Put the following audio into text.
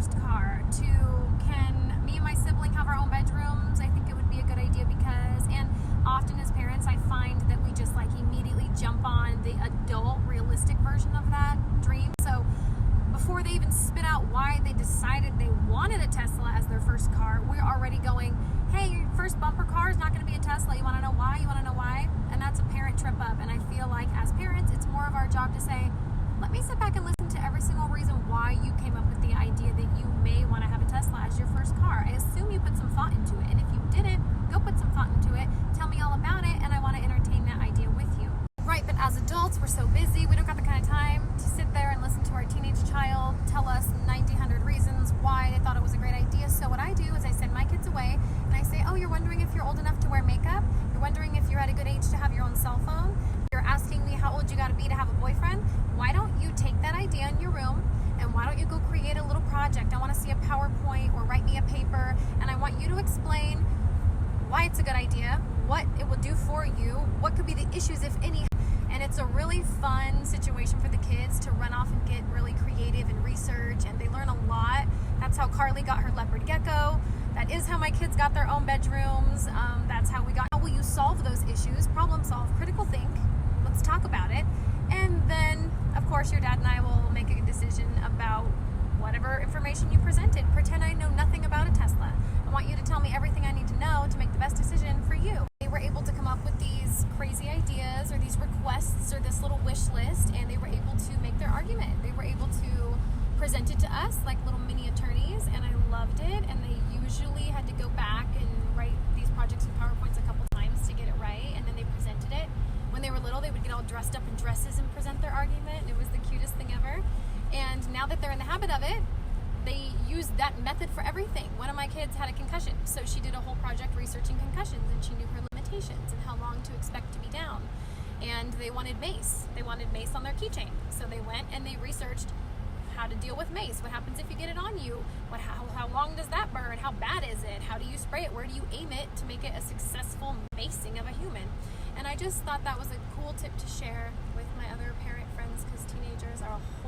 first car to can me and my sibling have our own bedrooms. I think it would be a good idea because, and often as parents, I find that we just like immediately jump on the adult realistic version of that dream. So before they even spit out why they decided they wanted a Tesla as their first car, we're already going, hey, your first bumper car is not going to be a Tesla. You want to know why? You want to know why? And that's a parent trip up. And I feel like as parents, it's more of our job to say, let me sit back and listen to every single reason why you came up with the idea that you may want to have a Tesla as your first car. I assume you put some thought into it. And if you didn't, go put some thought into it. Tell me all about it, and I want to entertain that idea with you. Right, but as adults, we're so busy. We don't got the kind of time to sit there and listen to our teenage child tell us 100 reasons why they thought it was a great idea. So what I do is I send my kids away and I say, oh, you're wondering if you're old enough to wear makeup? You're wondering if you're at a good age to have your own cell phone? You're asking me how old you got to be to have a boyfriend? Why don't you take that idea in your room and why don't you go create a little project? I want to see a PowerPoint or write me a paper, and I want you to explain why it's a good idea, what it will do for you, what could be the issues, if any. And it's a really fun situation for the kids to run off and get really creative and research, and they learn a lot. That's how Carly got her leopard gecko. That is how my kids got their own bedrooms. That's how we got. How will you solve those issues? Problem solve, critical think. Let's talk about it. And then, of course, your dad and I will make a decision about whatever information you presented. Pretend I know nothing about a Tesla. I want you to tell me everything I need to know to make the best decision for you. They were able to come up with these crazy ideas or these requests or this little wish list, and they were able to make their argument. They were able to present it to us like little mini attorneys, and I loved it. And they usually had to go back and write these projects and PowerPoints a couple times to get it right, and then they presented it. When they were little, they would get all dressed up in dresses and present their argument, and it was the cutest thing ever. And now that they're in the habit of it, they use that method for everything. One of my kids had a concussion, so she did a whole project researching concussions, and she knew her limitations and how long to expect to be down. And they wanted mace. They wanted mace on their keychain. So they went and they researched how to deal with mace. What happens if you get it on you? How long does that burn? How bad is it? How do you spray it? Where do you aim it to make it a successful macing of a human? And I just thought that was a cool tip to share with my other parent friends, because teenagers are a